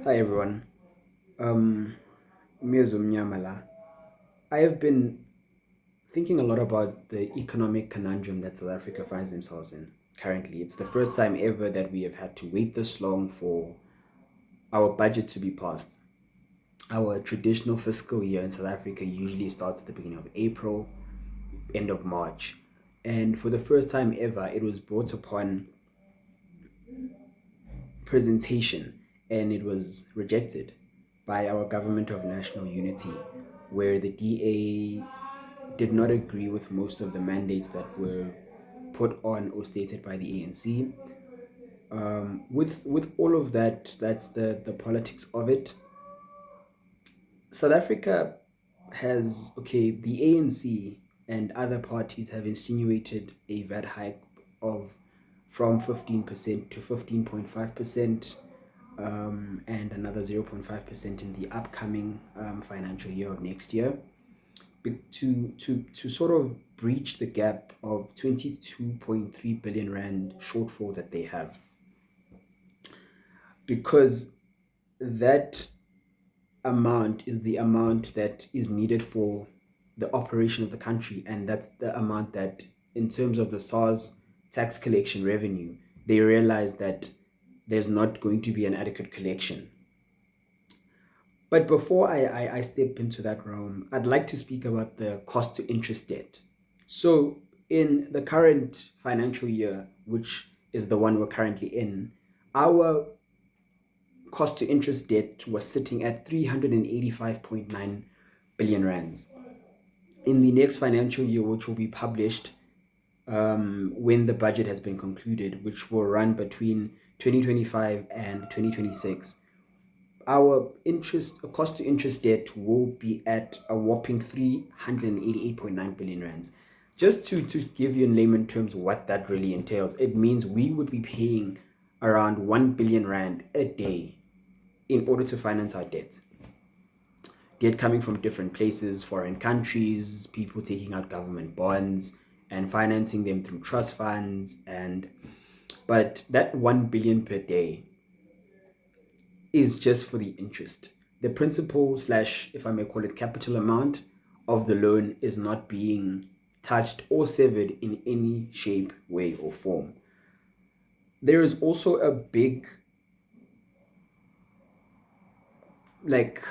Hi everyone. Miezo Mnyamala. I have been thinking a lot about the economic conundrum that South Africa finds themselves in currently. It's the first time ever that we have had to wait this long for our budget to be passed. Our traditional fiscal year in South Africa usually starts at the beginning of April, end of March. And for the first time ever, it was brought upon presentation and it was rejected by our government of national unity, where the DA did not agree with most of the mandates that were put on or stated by the ANC. With all of that, that's the politics of it. South Africa has the ANC and other parties have insinuated a VAT hike of from 15% to 15.5%, and another 0.5% in the upcoming financial year of next year, to sort of breach the gap of 22.3 billion rand shortfall that they have, because that amount is the amount that is needed for the operation of the country, and that's the amount that, in terms of the SARS tax collection revenue, they realize that there's not going to be an adequate collection. But before I step into that realm, I'd like to speak about the cost to interest debt. So, in the current financial year, which is the one we're currently in, our cost to interest debt was sitting at 385.9 billion rands. In the next financial year, which will be published when the budget has been concluded, which will run between 2025 and 2026, our interest cost to interest debt will be at a whopping 388.9 billion rands. Just to give you in layman terms what that really entails, it means we would be paying around 1 billion rand a day in order to finance our debt. Debt coming from different places, foreign countries, people taking out government bonds and financing them through trust funds, and but that 1 billion per day is just for the interest. The principal slash, if I may call it, capital amount of the loan is not being touched or severed in any shape, way, or form. There is also a big like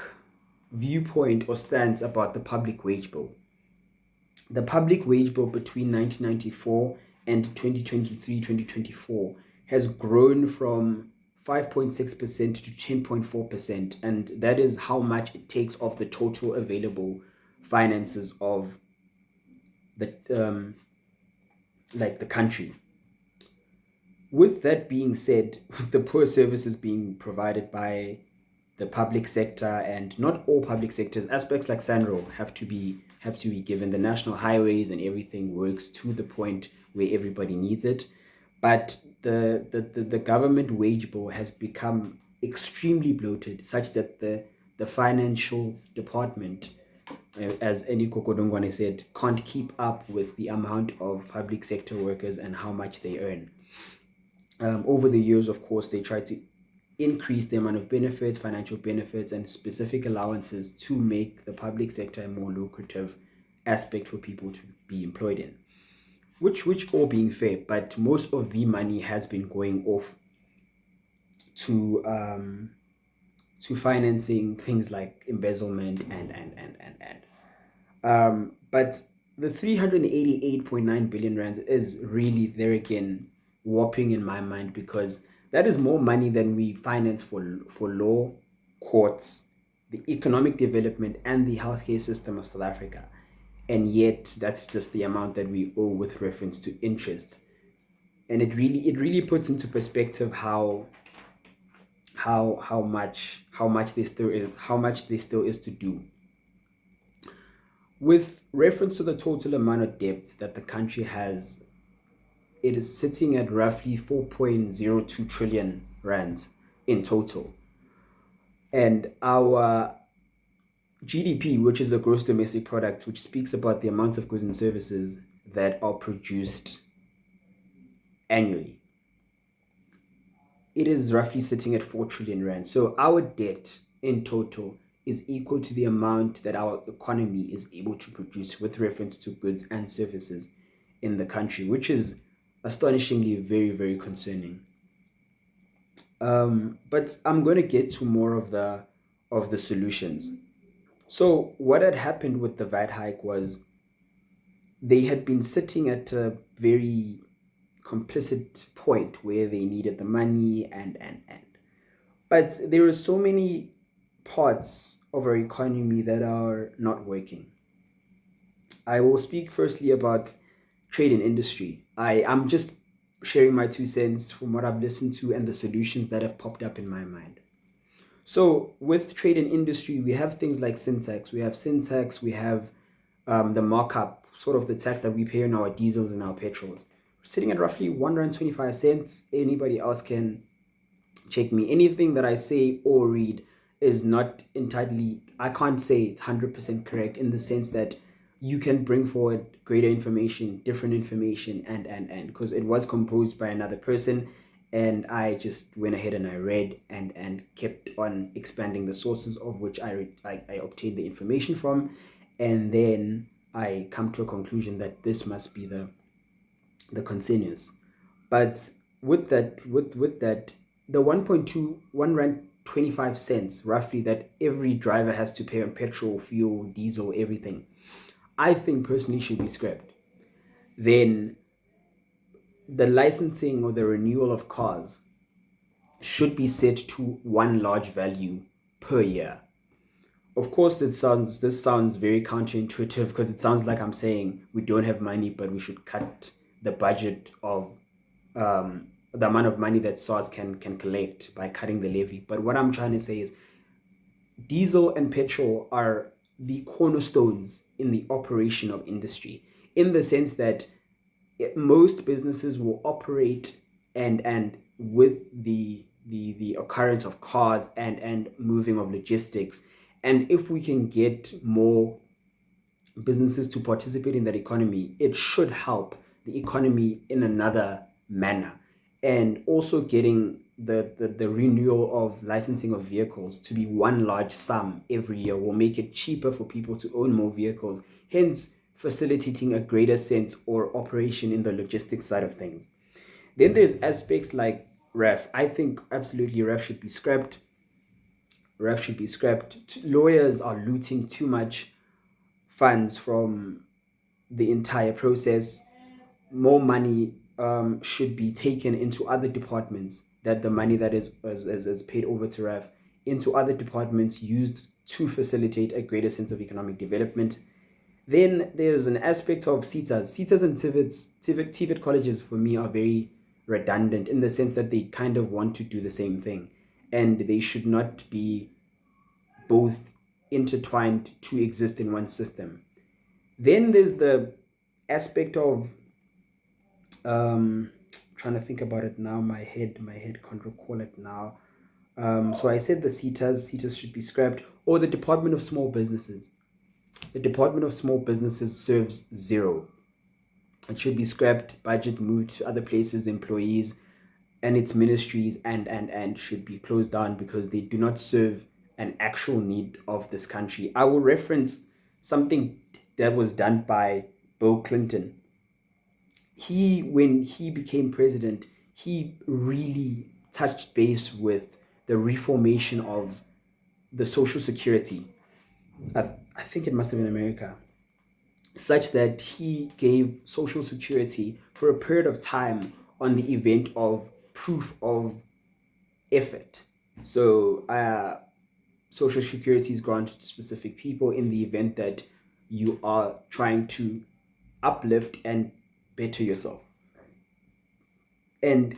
viewpoint or stance about the public wage bill. The public wage bill between 1994 and 2023-2024 has grown from 5.6% to 10.4%, and that is how much it takes off the total available finances of the the country. With that being said, the poor services being provided by the public sector, and not all public sectors, aspects like Sanro have to be given. The national highways and everything works to the point where everybody needs it, but the government wage bill has become extremely bloated, such that the financial department, as Eniko Kodongwane said, can't keep up with the amount of public sector workers and how much they earn. Over the years, of course, they try to increase the amount of benefits, financial benefits, and specific allowances to make the public sector a more lucrative aspect for people to be employed in. Which all being fair, but most of the money has been going off to financing things like embezzlement and. But the 388.9 billion rands is really, there again, whopping in my mind, because that is more money than we finance for law, courts, the economic development, and the healthcare system of South Africa. And yet, that's just the amount that we owe with reference to interest. And it really puts into perspective how much there still is to do. With reference to the total amount of debt that the country has, it is sitting at roughly 4.02 trillion rands in total. And our GDP, which is the gross domestic product, which speaks about the amount of goods and services that are produced annually, it is roughly sitting at 4 trillion rand. So our debt in total is equal to the amount that our economy is able to produce with reference to goods and services in the country, which is astonishingly very, very concerning. But I'm going to get to more of the solutions. So what had happened with the VAT hike was they had been sitting at a very complicit point where they needed the money and but there are so many parts of our economy that are not working. I will speak firstly about trade and industry. I am just sharing my 2 cents from what I've listened to and the solutions that have popped up in my mind. So with trade and industry, we have things like syntax. We have syntax. We have the markup, sort of the tax that we pay on our diesels and our petrols. We're sitting at roughly 1.25 rand. Anybody else can check me. Anything that I say or read is not entirely, I can't say it's 100% correct, in the sense that you can bring forward greater information, different information, and because it was composed by another person, and I just went ahead and I read and kept on expanding the sources of which I obtained the information from, and then I come to a conclusion that this must be the consensus. But with that, the 1.21 rand 25 cents roughly that every driver has to pay on petrol, fuel, diesel, everything, I think personally should be scrapped. Then the licensing or the renewal of cars should be set to one large value per year. Of course, this sounds very counterintuitive because it sounds like I'm saying we don't have money, but we should cut the budget of the amount of money that SARS can collect by cutting the levy. But what I'm trying to say is diesel and petrol are the cornerstones in the operation of industry, in the sense that most businesses will operate and with the occurrence of cars and moving of logistics, and if we can get more businesses to participate in that economy, it should help the economy in another manner. And also getting the renewal of licensing of vehicles to be one large sum every year will make it cheaper for people to own more vehicles, hence facilitating a greater sense or operation in the logistics side of things. Then there's aspects like ref. I think absolutely ref should be scrapped. Ref should be scrapped. Lawyers are looting too much funds from the entire process. More money should be taken into other departments, that the money that is paid over to RAF into other departments used to facilitate a greater sense of economic development. Then there's an aspect of CETAs. CETAs and TVET colleges for me are very redundant, in the sense that they kind of want to do the same thing, and they should not be both intertwined to exist in one system. Then there's the aspect of trying to think about it now. My head can't recall it now. So I said the CETAs should be scrapped, or the Department of Small Businesses. The Department of Small Businesses serves zero. It should be scrapped, budget moved to other places, employees and its ministries and should be closed down because they do not serve an actual need of this country. I will reference something that was done by Bill Clinton. When he became president, he really touched base with the reformation of the social security. I think it must have been America, such that he gave social security for a period of time on the event of proof of effort. So social security is granted to specific people in the event that you are trying to uplift and better yourself. And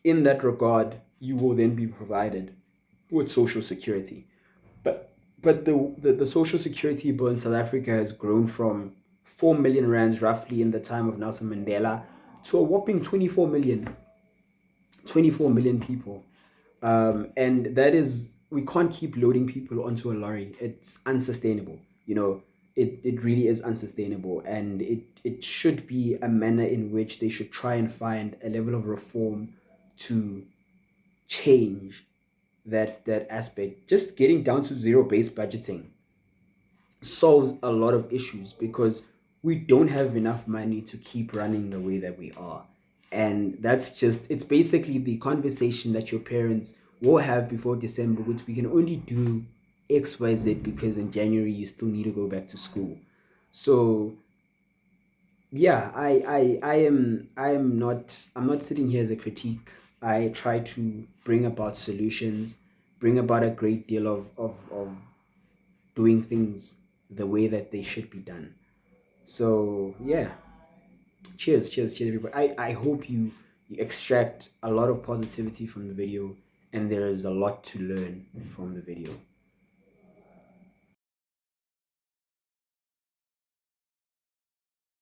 in that regard, you will then be provided with social security. But the social security bill in South Africa has grown from 4 million rands roughly in the time of Nelson Mandela to a whopping 24 million people. And that is, we can't keep loading people onto a lorry. It's unsustainable. It really is unsustainable. And it should be a manner in which they should try and find a level of reform to change that aspect. Just getting down to zero based budgeting solves a lot of issues because we don't have enough money to keep running the way that we are. And that's just, it's basically the conversation that your parents will have before December, which we can only do XYZ because in January you still need to go back to school. So yeah, I'm not sitting here as a critique. I try to bring about solutions, bring about a great deal of doing things the way that they should be done. So yeah, cheers, everybody. I hope you extract a lot of positivity from the video, and there is a lot to learn from the video.